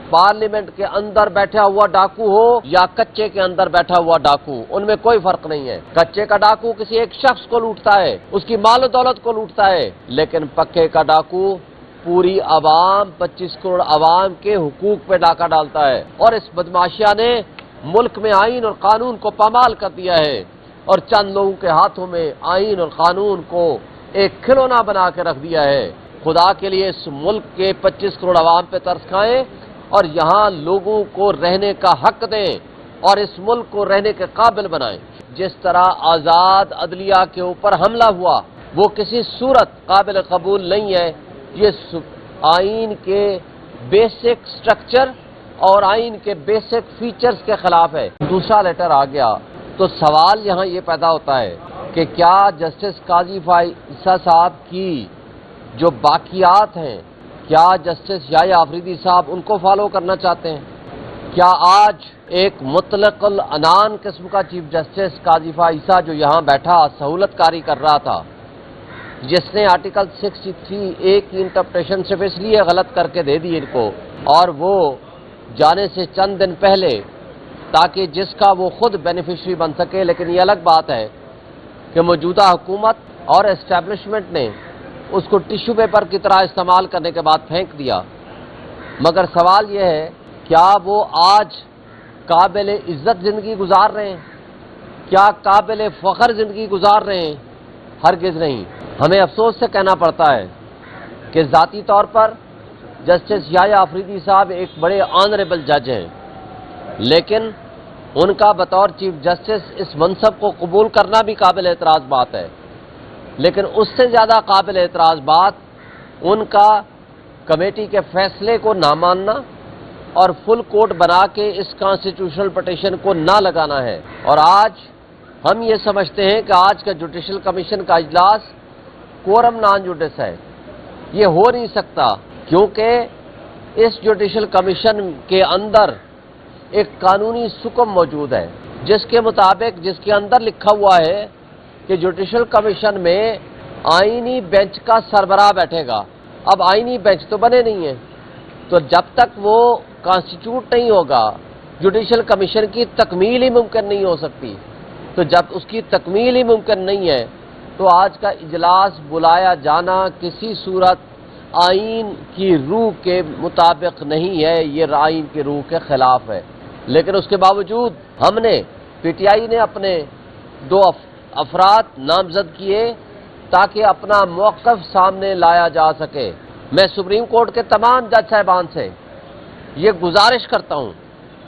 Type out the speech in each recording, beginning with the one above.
Parliament کے اندر بیٹھا ہوا ڈاکو ہو یا کچے کے اندر بیٹھا ہوا ڈاکو، ان میں کوئی فرق نہیں ہے۔ کچے کا ڈاکو کسی ایک شخص کو لوٹتا ہے، اس کی مال و دولت کو لوٹتا ہے، لیکن پکے کا ڈاکو پوری عوام، 25 کروڑ عوام کے حقوق پہ ڈاکہ ڈالتا ہے۔ اور اس بدماشیہ نے ملک میں آئین اور قانون کو پامال کر دیا ہے، اور چند لوگوں کے ہاتھوں میں آئین اور قانون کو ایک کھلونا بنا کے رکھ دیا ہے۔ خدا کے لیے اس ملک کے 25 کروڑ عوام پہ ترس کھائیں اور یہاں لوگوں کو رہنے کا حق دیں اور اس ملک کو رہنے کے قابل بنائیں۔ جس طرح آزاد عدلیہ کے اوپر حملہ ہوا وہ کسی صورت قابل قبول نہیں ہے۔ یہ آئین کے بیسک سٹرکچر اور آئین کے بیسک فیچرز کے خلاف ہے۔ دوسرا لیٹر آ گیا تو سوال یہاں یہ پیدا ہوتا ہے کہ کیا جسٹس قاضی فائصہ صاحب کی جو باقیات ہیں، کیا جسٹس یحییٰ آفریدی صاحب ان کو فالو کرنا چاہتے ہیں؟ کیا آج ایک مطلق العنان قسم کا چیف جسٹس قاضی فائصہ جو یہاں بیٹھا سہولت کاری کر رہا تھا، جس نے آرٹیکل 63A کی انٹرپریشن صرف اس لیے غلط کر کے دے دی ان کو، اور وہ جانے سے چند دن پہلے تاکہ جس کا وہ خود بینیفیشری بن سکے، لیکن یہ الگ بات ہے کہ موجودہ حکومت اور اسٹیبلشمنٹ نے اس کو ٹیشو پیپر کی طرح استعمال کرنے کے بعد پھینک دیا۔ مگر سوال یہ ہے کیا وہ آج قابل عزت زندگی گزار رہے ہیں؟ کیا قابل فخر زندگی گزار رہے ہیں؟ ہرگز نہیں۔ ہمیں افسوس سے کہنا پڑتا ہے کہ ذاتی طور پر جسٹس یحییٰ آفریدی صاحب ایک بڑے آنریبل جج ہیں، لیکن ان کا بطور چیف جسٹس اس منصب کو قبول کرنا بھی قابل اعتراض بات ہے۔ لیکن اس سے زیادہ قابل اعتراض بات ان کا کمیٹی کے فیصلے کو نہ ماننا اور فل کورٹ بنا کے اس کانسٹیٹیوشنل پٹیشن کو نہ لگانا ہے۔ اور آج ہم یہ سمجھتے ہیں کہ آج کا جوڈیشل کمیشن کا اجلاس کورم نان جوڈس ہے، یہ ہو نہیں سکتا، کیونکہ اس جوڈیشل کمیشن کے اندر ایک قانونی سکم موجود ہے جس کے مطابق جس کے اندر لکھا ہوا ہے کہ جوڈیشل کمیشن میں آئینی بینچ کا سربراہ بیٹھے گا۔ اب آئینی بینچ تو بنے نہیں ہیں، تو جب تک وہ کانسٹیٹیوٹ نہیں ہوگا جوڈیشل کمیشن کی تکمیل ہی ممکن نہیں ہو سکتی۔ تو جب اس کی تکمیل ہی ممکن نہیں ہے تو آج کا اجلاس بلایا جانا کسی صورت آئین کی روح کے مطابق نہیں ہے، یہ آئین کی روح کے خلاف ہے۔ لیکن اس کے باوجود ہم نے پی ٹی آئی نے اپنے 2 افراد نامزد کیے تاکہ اپنا موقف سامنے لایا جا سکے۔ میں سپریم کورٹ کے تمام جج صاحبان سے یہ گزارش کرتا ہوں،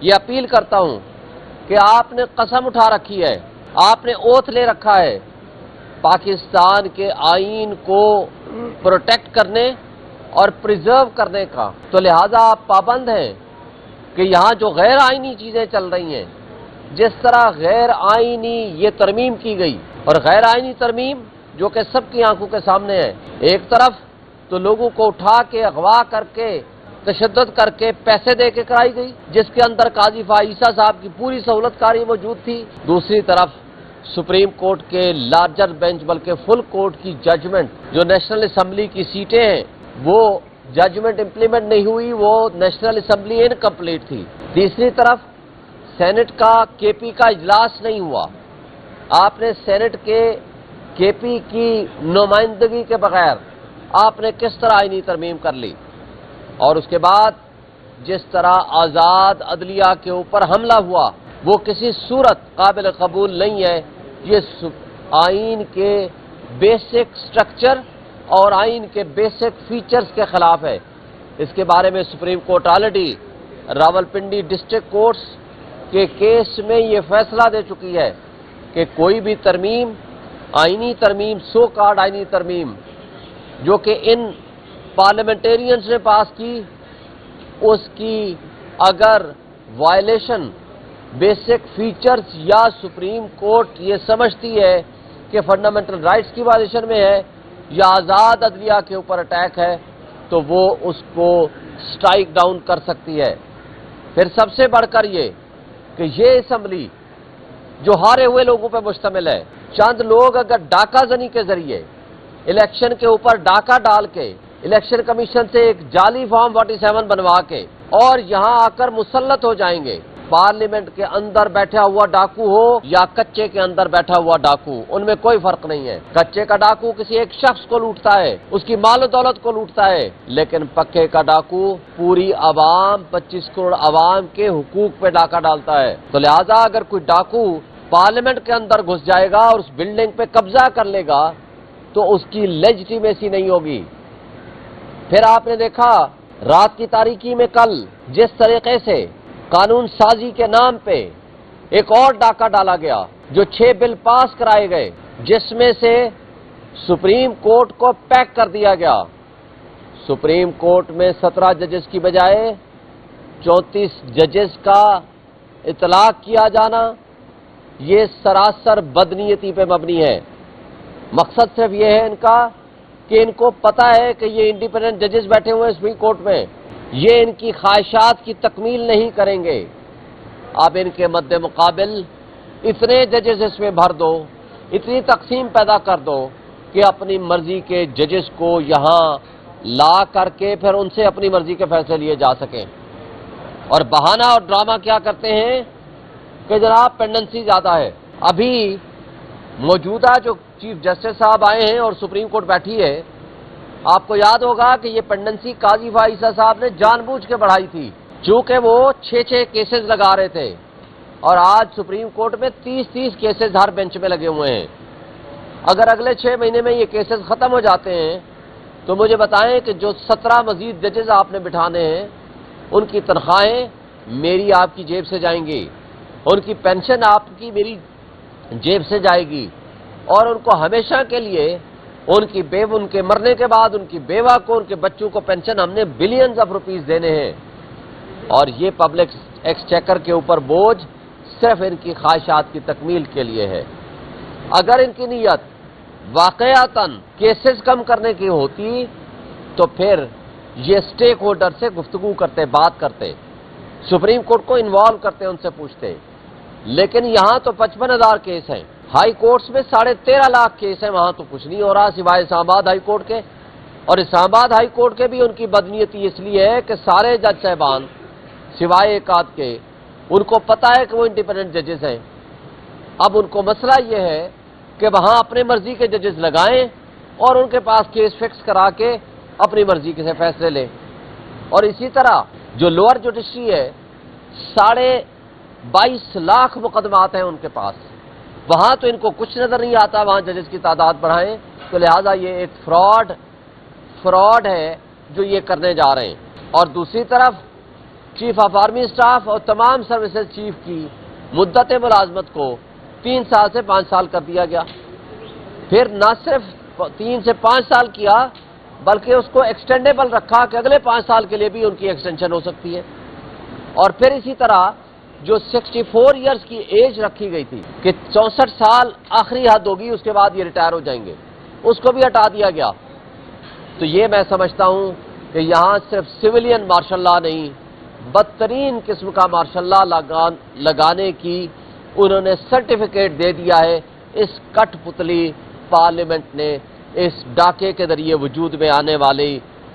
یہ اپیل کرتا ہوں کہ آپ نے قسم اٹھا رکھی ہے، آپ نے اوتھ لے رکھا ہے پاکستان کے آئین کو پروٹیکٹ کرنے اور پریزرو کرنے کا، تو لہذا آپ پابند ہیں کہ یہاں جو غیر آئینی چیزیں چل رہی ہیں، جس طرح غیر آئینی یہ ترمیم کی گئی، اور غیر آئینی ترمیم جو کہ سب کی آنکھوں کے سامنے ہے، ایک طرف تو لوگوں کو اٹھا کے اغوا کر کے تشدد کر کے پیسے دے کے کرائی گئی جس کے اندر قاضی فائصہ صاحب کی پوری سہولت کاری موجود تھی، دوسری طرف سپریم کورٹ کے لارجر بینچ بلکہ فل کورٹ کی ججمنٹ جو نیشنل اسمبلی کی سیٹیں ہیں وہ ججمنٹ امپلیمنٹ نہیں ہوئی، وہ نیشنل اسمبلی انکمپلیٹ تھی، تیسری طرف سینٹ کا کے پی کا اجلاس نہیں ہوا، آپ نے سینٹ کے پی کی نمائندگی کے بغیر آپ نے کس طرح آئینی ترمیم کر لی، اور اس کے بعد جس طرح آزاد عدلیہ کے اوپر حملہ ہوا وہ کسی صورت قابل قبول نہیں ہے۔ یہ آئین کے بیسک سٹرکچر اور آئین کے بیسک فیچرز کے خلاف ہے۔ اس کے بارے میں supreme court already Rawalpindi district courts کے کیس میں یہ فیصلہ دے چکی ہے کہ کوئی بھی ترمیم، آئینی ترمیم، سو کارڈ آئینی ترمیم جو کہ ان پارلیمنٹیرینز نے پاس کی، اس کی اگر وائلیشن بیسک فیچرز یا سپریم کورٹ یہ سمجھتی ہے کہ فنڈامنٹل رائٹس کی وائلیشن میں ہے یا آزاد عدلیہ کے اوپر اٹیک ہے تو وہ اس کو سٹرائک ڈاؤن کر سکتی ہے۔ پھر سب سے بڑھ کر یہ کہ یہ اسمبلی جو ہارے ہوئے لوگوں پہ مشتمل ہے، چند لوگ اگر ڈاکہ زنی کے ذریعے الیکشن کے اوپر ڈاکہ ڈال کے الیکشن کمیشن سے ایک جعلی فارم 47 بنوا کے اور یہاں آ کر مسلط ہو جائیں گے. پارلیمنٹ کے اندر بیٹھا ہوا ڈاکو ہو یا کچے کے اندر بیٹھا ہوا ڈاکو، ان میں کوئی فرق نہیں ہے. کچے کا ڈاکو کسی ایک شخص کو لوٹتا ہے، اس کی مال و دولت کو لوٹتا ہے، لیکن پکے کا ڈاکو پوری عوام، 25 کروڑ عوام کے حقوق پہ ڈاکہ ڈالتا ہے. تو لہذا اگر کوئی ڈاکو پارلیمنٹ کے اندر گھس جائے گا اور اس بلڈنگ پہ قبضہ کر لے گا تو اس کی لیجٹیمیسی نہیں ہوگی. پھر آپ نے دیکھا رات کی تاریکی میں کل جس طریقے سے قانون سازی کے نام پہ ایک اور ڈاکہ ڈالا گیا، جو 6 بل پاس کرائے گئے، جس میں سے سپریم کورٹ کو پیک کر دیا گیا. سپریم کورٹ میں 17 ججز کی بجائے 34 ججز کا اطلاق کیا جانا، یہ سراسر بدنیتی پہ مبنی ہے. مقصد صرف یہ ہے ان کا کہ ان کو پتا ہے کہ یہ انڈیپینڈنٹ ججز بیٹھے ہوئے ہیں سپریم کورٹ میں، یہ ان کی خواہشات کی تکمیل نہیں کریں گے. اب ان کے مد مقابل اتنے ججز اس میں بھر دو، اتنی تقسیم پیدا کر دو کہ اپنی مرضی کے ججز کو یہاں لا کر کے پھر ان سے اپنی مرضی کے فیصلے لیے جا سکیں. اور بہانہ اور ڈرامہ کیا کرتے ہیں کہ جناب پینڈنسی زیادہ ہے. ابھی موجودہ جو چیف جسٹس صاحب آئے ہیں اور سپریم کورٹ بیٹھی ہے، آپ کو یاد ہوگا کہ یہ پینڈنسی قاضی فائزہ صاحب نے جان بوجھ کے بڑھائی تھی، چونکہ وہ 6 کیسز لگا رہے تھے، اور آج سپریم کورٹ میں 30 کیسز ہر بینچ میں لگے ہوئے ہیں. اگر اگلے 6 مہینے میں یہ کیسز ختم ہو جاتے ہیں تو مجھے بتائیں کہ جو 17 مزید ججز آپ نے بٹھانے ہیں، ان کی تنخواہیں میری آپ کی جیب سے جائیں گی، ان کی پینشن آپ کی میری جیب سے جائے گی، اور ان کو ہمیشہ کے لیے ان کے مرنے کے بعد ان کی بیوہ کو، ان کے بچوں کو پینشن ہم نے بلینز آف روپیز دینے ہیں. اور یہ پبلک ایکسچیکر کے اوپر بوجھ صرف ان کی خواہشات کی تکمیل کے لیے ہے. اگر ان کی نیت واقعتاً کیسز کم کرنے کی ہوتی تو پھر یہ سٹیک ہولڈر سے گفتگو کرتے، بات کرتے، سپریم کورٹ کو انوالو کرتے، ان سے پوچھتے. لیکن یہاں تو 55,000 کیس ہیں، ہائی کورٹس میں 13.5 لاکھ کیس ہیں، وہاں تو کچھ نہیں ہو رہا سوائے اسلام آباد ہائی کورٹ کے. اور اسلام آباد ہائی کورٹ کے بھی ان کی بدنیتی اس لیے ہے کہ سارے جج صاحبان سوائے ایک آدھ کے، ان کو پتا ہے کہ وہ انڈیپینڈنٹ ججز ہیں. اب ان کو مسئلہ یہ ہے کہ وہاں اپنے مرضی کے ججز لگائیں اور ان کے پاس کیس فکس کرا کے اپنی مرضی کے سے فیصلے لیں. اور اسی طرح جو لوور جوڈیشری ہے، 22.5 لاکھ مقدمات ہیں ان کے پاس، وہاں تو ان کو کچھ نظر نہیں آتا وہاں ججز کی تعداد بڑھائیں. تو لہٰذا یہ ایک فراڈ ہے جو یہ کرنے جا رہے ہیں. اور دوسری طرف چیف آف آرمی اسٹاف اور تمام سروسز چیف کی مدت ملازمت کو 3 سال سے 5 سال کر دیا گیا. پھر نہ صرف 3 سے 5 سال کیا بلکہ اس کو ایکسٹینڈیبل رکھا کہ اگلے 5 سال کے لیے بھی ان کی ایکسٹینشن ہو سکتی ہے. اور پھر اسی طرح جو 64 ایئرز کی ایج رکھی گئی تھی کہ 64 سال آخری حد ہوگی، اس کے بعد یہ ریٹائر ہو جائیں گے، اس کو بھی ہٹا دیا گیا. تو یہ میں سمجھتا ہوں کہ یہاں صرف سویلین مارشل لاء نہیں، بدترین قسم کا مارشل لاء لگانے کی انہوں نے سرٹیفکیٹ دے دیا ہے اس کٹ پتلی پارلیمنٹ نے، اس ڈاکے کے ذریعے وجود میں آنے والی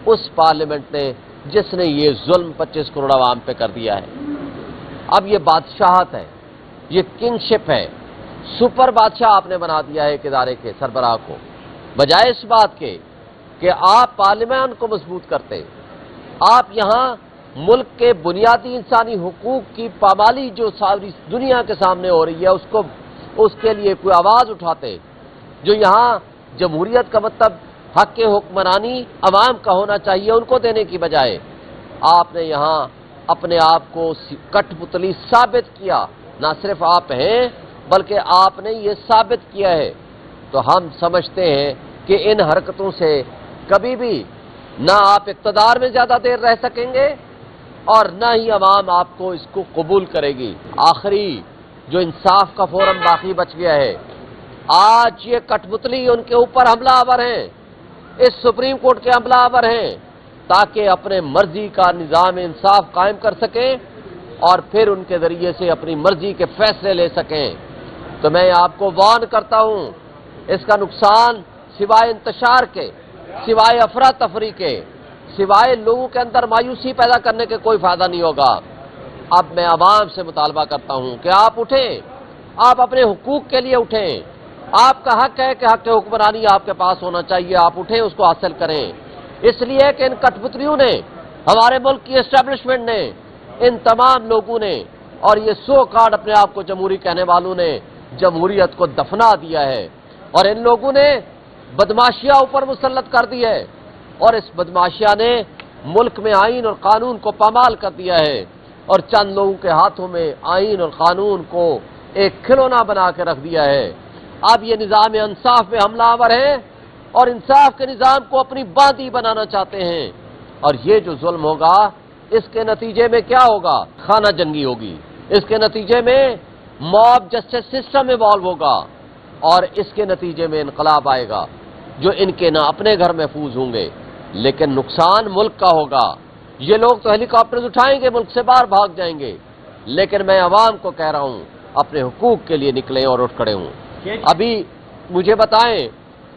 اس پارلیمنٹ نے جس نے یہ ظلم 25 کروڑ عوام پہ کر دیا ہے. اب یہ بادشاہت ہے، یہ کنگشپ ہے، سپر بادشاہ آپ نے بنا دیا ہے ایک ادارے کے سربراہ کو، بجائے اس بات کے کہ آپ پارلیمان کو مضبوط کرتے. آپ یہاں ملک کے بنیادی انسانی حقوق کی پامالی جو ساری دنیا کے سامنے ہو رہی ہے اس کے لیے کوئی آواز اٹھاتے. جو یہاں جمہوریت کا مطلب حق کے حکمرانی عوام کا ہونا چاہیے ان کو دینے کی بجائے آپ نے یہاں اپنے آپ کو کٹ پتلی ثابت کیا. نہ صرف آپ ہیں بلکہ آپ نے یہ ثابت کیا ہے. تو ہم سمجھتے ہیں کہ ان حرکتوں سے کبھی بھی نہ آپ اقتدار میں زیادہ دیر رہ سکیں گے اور نہ ہی عوام آپ کو اس کو قبول کرے گی. آخری جو انصاف کا فورم باقی بچ گیا ہے، آج یہ کٹ پتلی ان کے اوپر حملہ آور ہیں، اس سپریم کورٹ کے حملہ آور ہیں تاکہ اپنے مرضی کا نظام انصاف قائم کر سکیں اور پھر ان کے ذریعے سے اپنی مرضی کے فیصلے لے سکیں. تو میں آپ کو وارن کرتا ہوں، اس کا نقصان سوائے انتشار کے، سوائے افراتفری کے، سوائے لوگوں کے اندر مایوسی پیدا کرنے کے کوئی فائدہ نہیں ہوگا۔ اب میں عوام سے مطالبہ کرتا ہوں کہ آپ اٹھیں، آپ اپنے حقوق کے لیے اٹھیں۔ آپ کا حق ہے کہ حق حکمرانی آپ کے پاس ہونا چاہیے، آپ اٹھیں، اس کو حاصل کریں۔ اس لیے کہ ان کٹ پتلیوں نے، ہمارے ملک کی اسٹیبلشمنٹ نے، ان تمام لوگوں نے اور یہ سو کارڈ اپنے آپ کو جمہوری کہنے والوں نے جمہوریت کو دفنا دیا ہے، اور ان لوگوں نے بدماشیاں اوپر مسلط کر دی ہے، اور اس بدماشیاں نے ملک میں آئین اور قانون کو پامال کر دیا ہے، اور چند لوگوں کے ہاتھوں میں آئین اور قانون کو ایک کھلونا بنا کے رکھ دیا ہے۔ اب یہ نظام انصاف میں حملہ آور ہیں اور انصاف کے نظام کو اپنی باندی بنانا چاہتے ہیں، اور یہ جو ظلم ہوگا اس کے نتیجے میں کیا ہوگا؟ خانہ جنگی ہوگی، اس کے نتیجے میں موب جسٹس سسٹم ایوالو ہوگا، اور اس کے نتیجے میں انقلاب آئے گا جو ان کے نہ اپنے گھر محفوظ ہوں گے لیکن نقصان ملک کا ہوگا۔ یہ لوگ تو ہیلی کاپٹرز اٹھائیں گے، ملک سے باہر بھاگ جائیں گے، لیکن میں عوام کو کہہ رہا ہوں اپنے حقوق کے لیے نکلیں اور اٹھ کھڑے ہوں۔ ابھی مجھے بتائیں،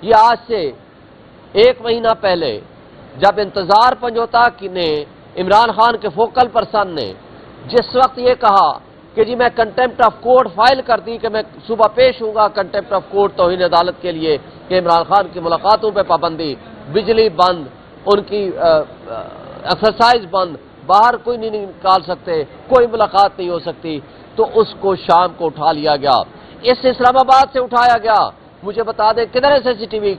یہ آج سے 1 مہینہ پہلے جب انتظار پنجوتا نے عمران خان کے فوکل پرسن نے جس وقت یہ کہا کہ جی میں کنٹیمپٹ آف کورٹ فائل کر دی کہ میں صبح پیش ہوں گا کنٹیمپٹ آف کورٹ توہین عدالت کے لیے کہ عمران خان کی ملاقاتوں پہ پابندی، بجلی بند، ان کی ایکسرسائز بند، باہر کوئی نہیں نکال سکتے، کوئی ملاقات نہیں ہو سکتی، تو اس کو شام کو اٹھا لیا گیا، اس اسلام آباد سے اٹھایا گیا۔ مجھے بتا دیں کدھر ہے سی ٹی وی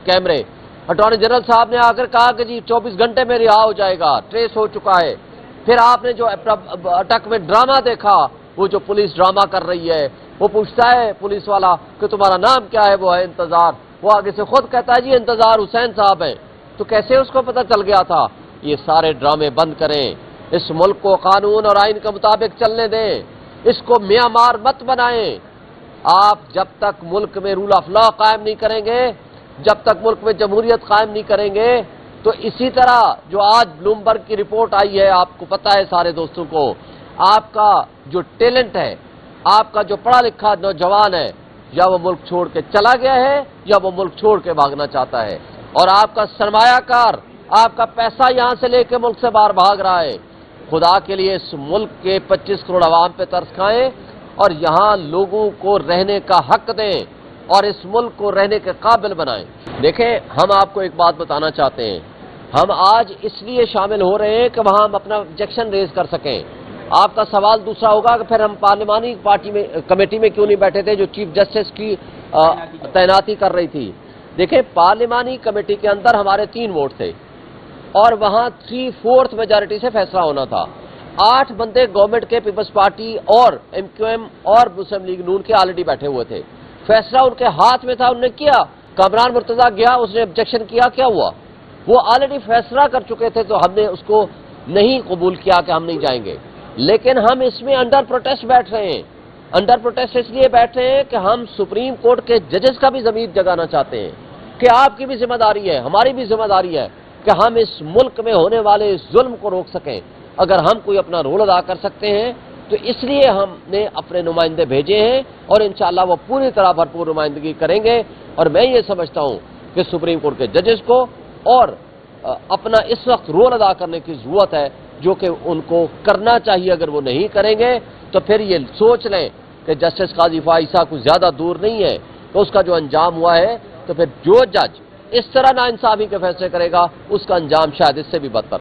کیمرے؟ اٹارنی جنرل صاحب نے آ کر کہا کہ جی 24 گھنٹے میں رہا ہو جائے گا، ٹریس ہو چکا ہے۔ پھر آپ نے جو اٹک میں ڈرامہ دیکھا، وہ جو پولیس ڈرامہ کر رہی ہے، وہ پوچھتا ہے پولیس والا کہ تمہارا نام کیا ہے؟ وہ ہے انتظار، وہ آگے سے خود کہتا ہے جی انتظار حسین صاحب ہیں۔ تو کیسے اس کو پتہ چل گیا تھا؟ یہ سارے ڈرامے بند کریں، اس ملک کو قانون اور آئین کے مطابق چلنے دیں، اس کو میاں مار مت بنائیں۔ آپ جب تک ملک میں رول آف لا قائم نہیں کریں گے، جب تک ملک میں جمہوریت قائم نہیں کریں گے، تو اسی طرح جو آج بلومبرگ کی رپورٹ آئی ہے، آپ کو پتا ہے سارے دوستوں کو، آپ کا جو ٹیلنٹ ہے، آپ کا جو پڑھا لکھا نوجوان ہے، یا وہ ملک چھوڑ کے چلا گیا ہے یا وہ ملک چھوڑ کے بھاگنا چاہتا ہے، اور آپ کا سرمایہ کار آپ کا پیسہ یہاں سے لے کے ملک سے باہر بھاگ رہا ہے۔ خدا کے لیے اس ملک کے 25 کروڑ عوام پہ ترس کھائیں اور یہاں لوگوں کو رہنے کا حق دیں اور اس ملک کو رہنے کے قابل بنائیں۔ دیکھیں، ہم آپ کو ایک بات بتانا چاہتے ہیں، ہم آج اس لیے شامل ہو رہے ہیں کہ وہاں ہم اپنا آبجیکشن ریز کر سکیں۔ آپ کا سوال دوسرا ہوگا کہ پھر ہم پارلیمانی کمیٹی میں کیوں نہیں بیٹھے تھے جو چیف جسٹس کی تعیناتی کر رہی تھی؟ دیکھیں، پارلیمانی کمیٹی کے اندر ہمارے 3 ووٹ تھے اور وہاں 3/4 میجارٹی سے فیصلہ ہونا تھا۔ 8 بندے گورنمنٹ کے، پیپلز پارٹی اور MQM اور مسلم لیگ نون کے آلریڈی بیٹھے ہوئے تھے، فیصلہ ان کے ہاتھ میں تھا، انہوں نے کیا۔ کامران مرتضیٰ گیا، اس نے آبجیکشن کیا، کیا ہوا؟ وہ آلریڈی فیصلہ کر چکے تھے، تو ہم نے اس کو نہیں قبول کیا کہ ہم نہیں جائیں گے، لیکن ہم اس میں انڈر پروٹیسٹ بیٹھ رہے ہیں۔ انڈر پروٹیسٹ اس لیے بیٹھ رہے ہیں کہ ہم سپریم کورٹ کے ججز کا بھی ضمیر جگانا چاہتے ہیں کہ آپ کی بھی ذمہ داری ہے، ہماری بھی ذمہ داری ہے کہ ہم اس ملک میں ہونے والے ظلم کو روک سکیں۔ اگر ہم کوئی اپنا رول ادا کر سکتے ہیں تو اس لیے ہم نے اپنے نمائندے بھیجے ہیں، اور انشاءاللہ وہ پوری طرح بھرپور نمائندگی کریں گے۔ اور میں یہ سمجھتا ہوں کہ سپریم کورٹ کے ججز کو اور اپنا اس وقت رول ادا کرنے کی ضرورت ہے جو کہ ان کو کرنا چاہیے۔ اگر وہ نہیں کریں گے تو پھر یہ سوچ لیں کہ جسٹس قاضی فائزہ کچھ زیادہ دور نہیں ہے، تو اس کا جو انجام ہوا ہے، تو پھر جو جج اس طرح ناانصافی کے فیصلے کرے گا اس کا انجام شاید اس سے بھی بدتر۔